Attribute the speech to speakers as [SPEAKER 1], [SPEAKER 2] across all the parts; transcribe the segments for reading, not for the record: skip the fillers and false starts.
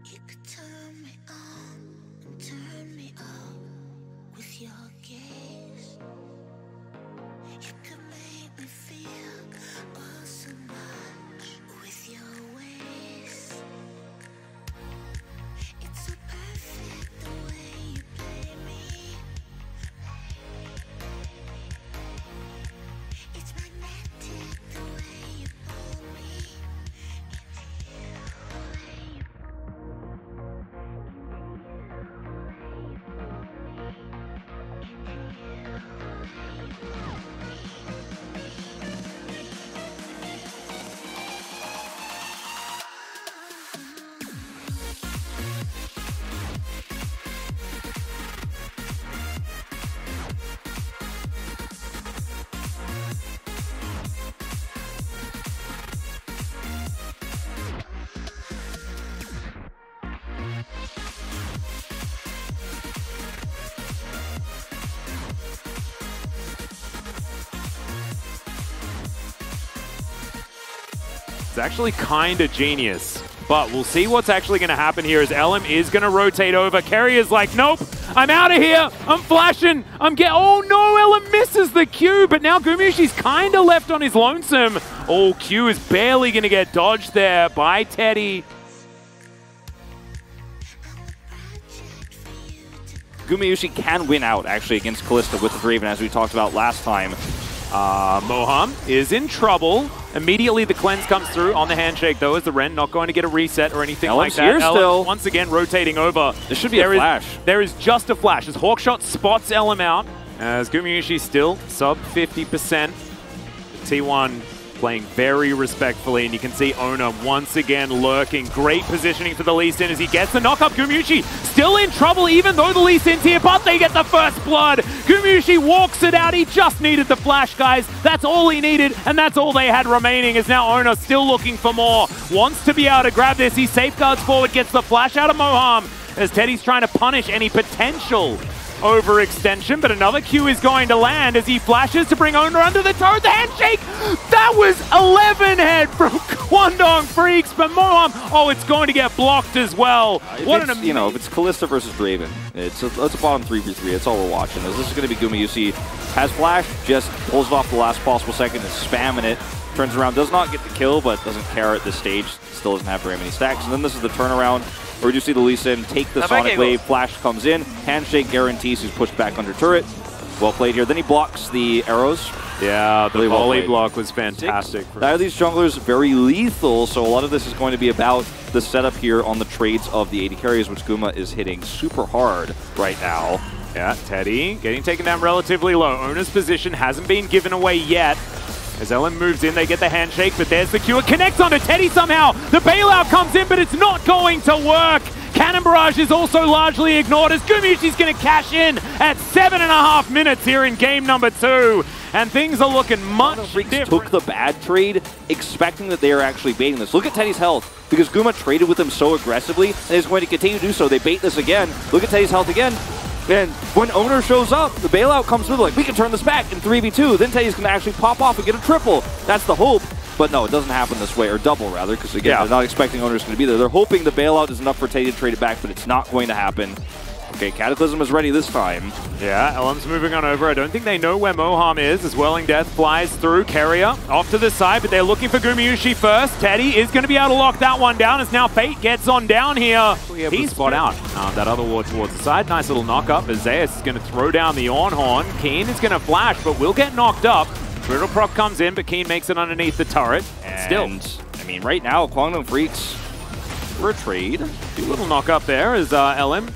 [SPEAKER 1] You could turn me on and turn me off with your gaze. You could make me feel oh so much with your ways. It's so perfect the way you play me. It's magnetic the way you pull me into you.
[SPEAKER 2] It's actually kind of genius, but we'll see what's actually going to happen here as LM is going to rotate over. Kerry is like, nope, I'm out of here. I'm flashing. Oh no, LM misses the Q, but now Gumayusi's kind of left on his lonesome. Oh, Q is barely going to get dodged there by Teddy.
[SPEAKER 3] Gumayusi can win out, actually, against Kalista with the Draven, as we talked about last time.
[SPEAKER 2] Moham is in trouble. Immediately the cleanse comes through on the handshake, though, as the Ren not going to get a reset or anything like that.
[SPEAKER 3] Here still.
[SPEAKER 2] Once again rotating over.
[SPEAKER 3] This should be a flash.
[SPEAKER 2] There is just a flash as Hawkshot spots LM out, as Gumayusi still sub 50%. T1 playing very respectfully, and you can see Oner once again lurking. Great positioning for the Lee Sin as he gets the knock-up. Gumayusi still in trouble, even though the Lee Sin's here, but they get the first blood. Gumayusi walks it out. He just needed the flash, guys. That's all he needed, and that's all they had remaining, as now Oner still looking for more. Wants to be able to grab this. He safeguards forward, gets the flash out of Moham, as Teddy's trying to punish any potential overextension, but another Q is going to land as he flashes to bring Oner under the turret. The handshake! That was 11 head from Kwandong Freaks, but Moham, oh, it's going to get blocked as well. What an amazing...
[SPEAKER 3] You know, if it's Kalista versus Draven, it's a bottom 3v3. That's all we're watching. This is going to be Gumayusi. Has flash, just pulls it off the last possible second and spamming it. Turns around, does not get the kill, but doesn't care at this stage. Still doesn't have very many stacks. And then this is the turnaround. Or do you see the Lee Sin take the Sonic Wave, flash comes in, handshake guarantees he's pushed back under turret. Well played here. Then he blocks the arrows.
[SPEAKER 2] Yeah, the volley block was fantastic.
[SPEAKER 3] Now these junglers very lethal, so a lot of this is going to be about the setup here on the trades of the AD carries, which Guma is hitting super hard right now.
[SPEAKER 2] Yeah, Teddy getting taken down relatively low. Oner's position hasn't been given away yet. As LM moves in, they get the handshake, but there's the Q. It connects onto Teddy somehow. The bailout comes in, but it's not going to work. Cannon Barrage is also largely ignored as Gumayusi's going to cash in at 7.5 minutes here in game number 2. And things are looking much different.
[SPEAKER 3] Took the bad trade, expecting that they are actually baiting this. Look at Teddy's health, because Guma traded with him so aggressively, and is going to continue to do so. They bait this again. Look at Teddy's health again. And when Oner shows up, the bailout comes through, like, we can turn this back in 3v2. Then Teddy's going to actually pop off and get a triple. That's the hope. But no, it doesn't happen this way, or double rather, because again, they're not expecting Oner's going to be there. They're hoping the bailout is enough for Teddy to trade it back, but it's not going to happen. Okay, Cataclysm is ready this time.
[SPEAKER 2] Yeah, LM's moving on over. I don't think they know where Moham is as Whirling Death flies through. Carrier off to the side, but they're looking for Gumayusi first. Teddy is going to be able to lock that one down as now Fate gets on down here. He's spot out that other ward towards the side. Nice little knock up as Zeus is going to throw down the Ornhorn. Keen is going to flash, but will get knocked up. Brittle Proc comes in, but Keen makes it underneath the turret.
[SPEAKER 3] And still, I mean, right now, Kwangdong Freaks for a trade.
[SPEAKER 2] A little knock up there as LM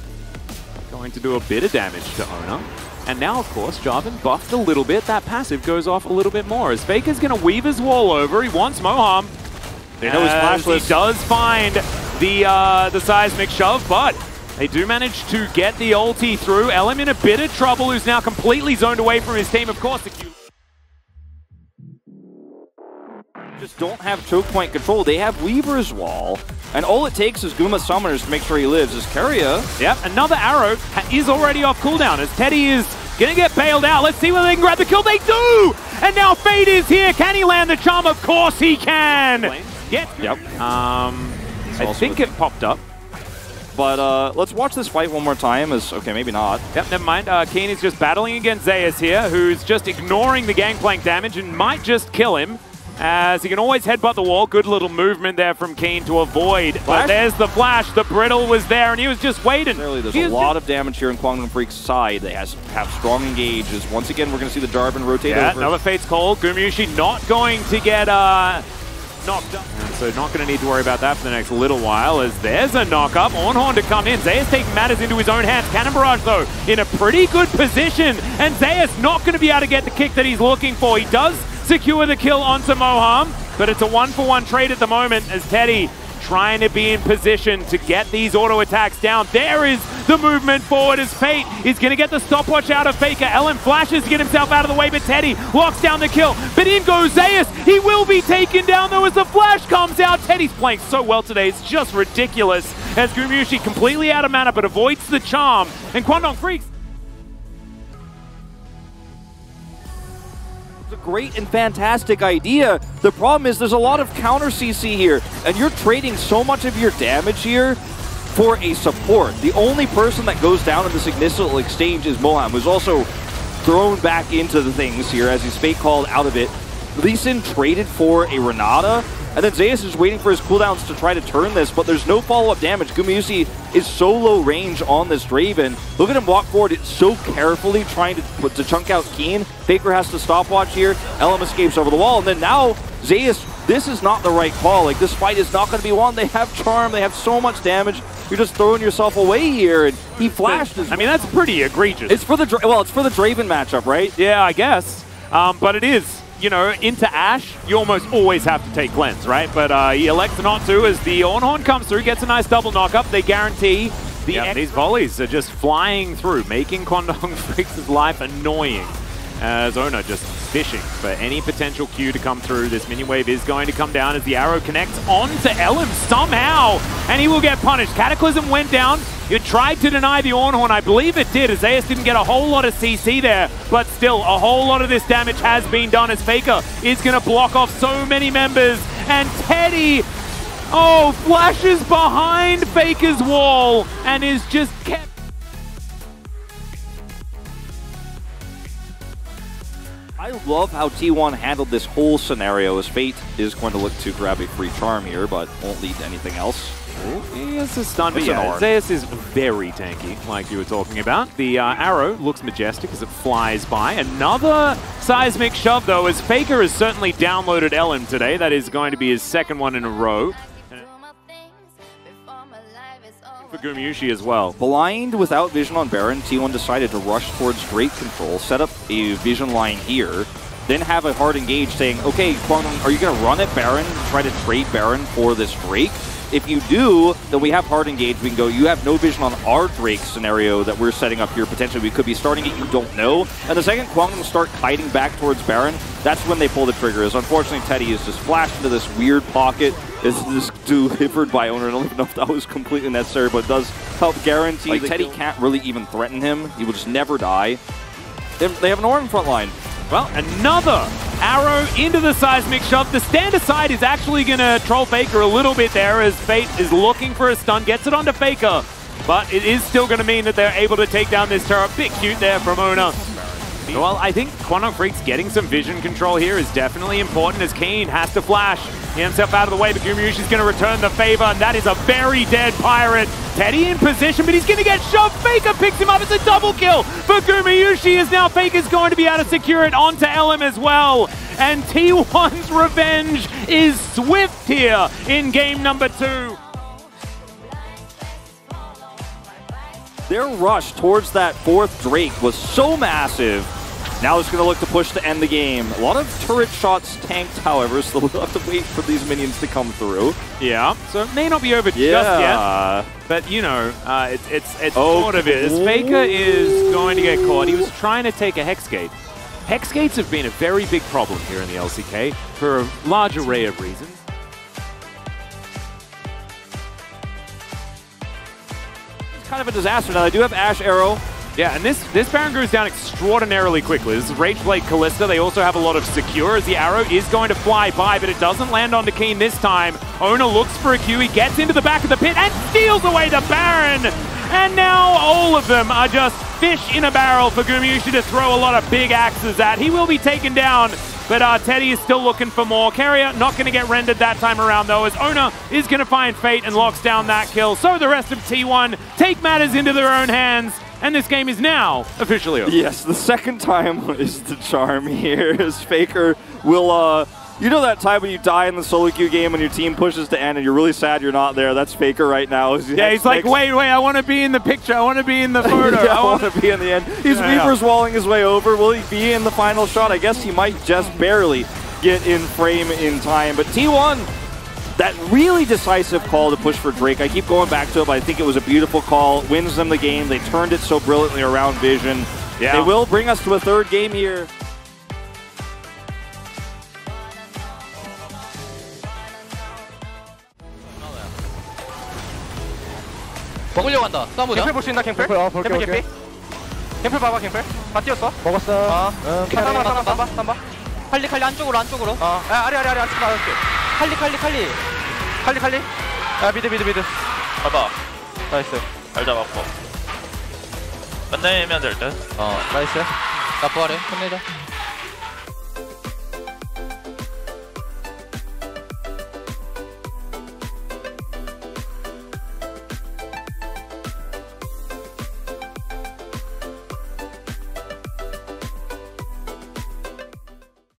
[SPEAKER 2] going to do a bit of damage to Oner. And now, of course, Jarvan buffed a little bit. That passive goes off a little bit more as Faker's going to weave his wall over. He wants Moham.
[SPEAKER 3] They know he's flashless.
[SPEAKER 2] He does find the seismic shove, but they do manage to get the ulti through. LM in a bit of trouble, who's now completely zoned away from his team. Of course, the Q
[SPEAKER 3] just don't have choke point control. They have Weaver's Wall, and all it takes is Guma Summoners to make sure he lives. As Keria,
[SPEAKER 2] yep, another arrow is already off cooldown as Teddy is gonna get bailed out. Let's see whether they can grab the kill. They do! And now Fate is here. Can he land the charm? Of course he can!
[SPEAKER 3] Yep.
[SPEAKER 2] I think it popped up.
[SPEAKER 3] But let's watch this fight one more time. Okay, maybe not.
[SPEAKER 2] Yep, never mind. Keen is just battling against Zeus here, who's just ignoring the gangplank damage and might just kill him, as he can always headbutt the wall. Good little movement there from Keen to avoid. But there's the flash. The brittle was there, and he was just waiting.
[SPEAKER 3] There's a lot of damage here on Quantum Freak's side. They have strong engages. Once again, we're going to see the Jarvan rotate over.
[SPEAKER 2] Another Fate's Call. Gumayusi not going to get knocked up. And so not going to need to worry about that for the next little while, as there's a knock-up. Ornhorn to come in. Zeus taking matters into his own hands. Cannon Barrage, though, in a pretty good position. And Zeus not going to be able to get the kick that he's looking for. He does secure the kill onto Moham, but it's a 1-for-1 trade at the moment, as Teddy trying to be in position to get these auto attacks down. There is the movement forward as Fate is going to get the stopwatch out of Faker. Ellen flashes to get himself out of the way, but Teddy locks down the kill. But in goes Zeus. He will be taken down, though, as the flash comes out. Teddy's playing so well today. It's just ridiculous, as Gumayusi completely out of mana, but avoids the charm. And Quandong Freaks.
[SPEAKER 3] It's a great and fantastic idea. The problem is there's a lot of counter CC here, and you're trading so much of your damage here for a support. The only person that goes down in this initial exchange is Moham, who's also thrown back into the things here as he's fake called out of it. Lee Sin traded for a Renata, and then Zeus is waiting for his cooldowns to try to turn this, but there's no follow-up damage. Gumayusi is so low range on this Draven. Look at him walk forward so carefully, trying to chunk out Keen. Faker has to stopwatch here. Elam escapes over the wall, and then now Zeus, this is not the right call. Like, this fight is not going to be won. They have charm. They have so much damage. You're just throwing yourself away here, and he flashed.
[SPEAKER 2] I mean, that's pretty egregious.
[SPEAKER 3] It's for the Draven matchup, right?
[SPEAKER 2] Yeah, I guess. But it is. You know, into Ashe, you almost always have to take Cleanse, right? But he elects not to, as the Ornhorn comes through, gets a nice double knock-up. They guarantee these volleys are just flying through, making Quandong Freaks' life annoying. As Oner just fishing for any potential Q to come through. This minion wave is going to come down as the arrow connects onto Elim somehow, and he will get punished. Cataclysm went down. You tried to deny the Ornhorn. I believe it did, as Zeus didn't get a whole lot of CC there, but still, a whole lot of this damage has been done, as Faker is going to block off so many members, and Teddy, flashes behind Faker's wall, and is just kept.
[SPEAKER 3] I love how T1 handled this whole scenario, as Fate is going to look to grab a free charm here, but won't lead to anything else.
[SPEAKER 2] He has a stun, but yeah, Zeus is very tanky, like you were talking about. The arrow looks majestic as it flies by. Another seismic shove, though, as Faker has certainly downloaded Ellen today. That is going to be his second one in a row. For Gumayusi as well.
[SPEAKER 3] Blind without vision on Baron, T1 decided to rush towards Drake control, set up a vision line here, then have a hard engage saying, okay, Quandong, are you going to run at Baron, try to trade Baron for this Drake? If you do, then we have hard engage. We can go, you have no vision on our Drake scenario that we're setting up here. Potentially, we could be starting it, you don't know. And the second Quandong start kiting back towards Baron, that's when they pull the trigger. As unfortunately, Teddy is just flashed into this weird pocket. This is delivered by Oner. I don't even know if that was completely necessary, but it does help guarantee. Like, Teddy can't really even threaten him. He will just never die. They have an Oner in front line.
[SPEAKER 2] Well, another arrow into the seismic shove. The stand aside is actually going to troll Faker a little bit there, as Fate is looking for a stun, gets it onto Faker, but it is still going to mean that they're able to take down this turret. Bit cute there from Oner. Well, I think Quandong Freaks getting some vision control here is definitely important, as Keen has to flash. He himself out of the way, but Gumayusi's going to return the favor, and that is a very dead pirate. Teddy in position, but he's going to get shoved. Faker picks him up. It's a double kill for Gumayusi, as now Faker's going to be able to secure it onto Elim as well. And T1's revenge is swift here in game number 2.
[SPEAKER 3] Their rush towards that fourth Drake was so massive. Now it's going to look to push to end the game. A lot of turret shots tanked, however, so we'll have to wait for these minions to come through.
[SPEAKER 2] Yeah, so it may not be over just yet. But, you know, it's sort of it. As Faker is going to get caught, he was trying to take a Hex Gate. Hex Gates have been a very big problem here in the LCK for a large array of reasons.
[SPEAKER 3] Kind of a disaster. Now, they do have Ashe Arrow
[SPEAKER 2] Yeah, and this Baron goes down extraordinarily quickly. This is Rage Blade Callista. They also have a lot of Secure as the arrow is going to fly by, but it doesn't land onto Keen this time. Oner looks for a Q. He gets into the back of the pit and steals away the Baron. And now all of them are just fish in a barrel for Gumayusi to throw a lot of big axes at. He will be taken down, but Teddy is still looking for more. Carrier not going to get rendered that time around, though, as Oner is going to find Fate and locks down that kill. So the rest of T1 take matters into their own hands. And this game is now officially over.
[SPEAKER 3] Yes, the second time is the charm here, as Faker will, you know that time when you die in the solo queue game and your team pushes to end and you're really sad you're not there? That's Faker right now.
[SPEAKER 2] Yeah, he's like, wait, I want to be in the picture. I want to be in the photo.
[SPEAKER 3] Yeah, I want to be in the end. He's Reaper's walling his way over. Will he be in the final shot? I guess he might just barely get in frame in time. But T1, that really decisive call to push for Drake. I keep going back to it, but I think it was a beautiful call. It wins them the game. They turned it so brilliantly around Vision. Yeah. They will bring us to a third game here.
[SPEAKER 4] 먹으려고 한다. 싸움 보자.
[SPEAKER 5] 캠플 볼 수 있나 캠플?
[SPEAKER 4] 볼게,
[SPEAKER 5] 캠플
[SPEAKER 4] 볼게.
[SPEAKER 5] 캠플. 캠플 봐봐 캠플. 다 뛰었어.
[SPEAKER 4] 먹었어.
[SPEAKER 5] 쌈봐.
[SPEAKER 4] 칼리 안쪽으로.
[SPEAKER 5] 야, 아래 안쪽 나갈게. 칼리. 야, 미드.
[SPEAKER 6] 봐봐.
[SPEAKER 5] 나이스.
[SPEAKER 6] 잘 잡았고. 끝내면 될 듯.
[SPEAKER 5] 나이스.
[SPEAKER 4] 나 부활해. 끝내자.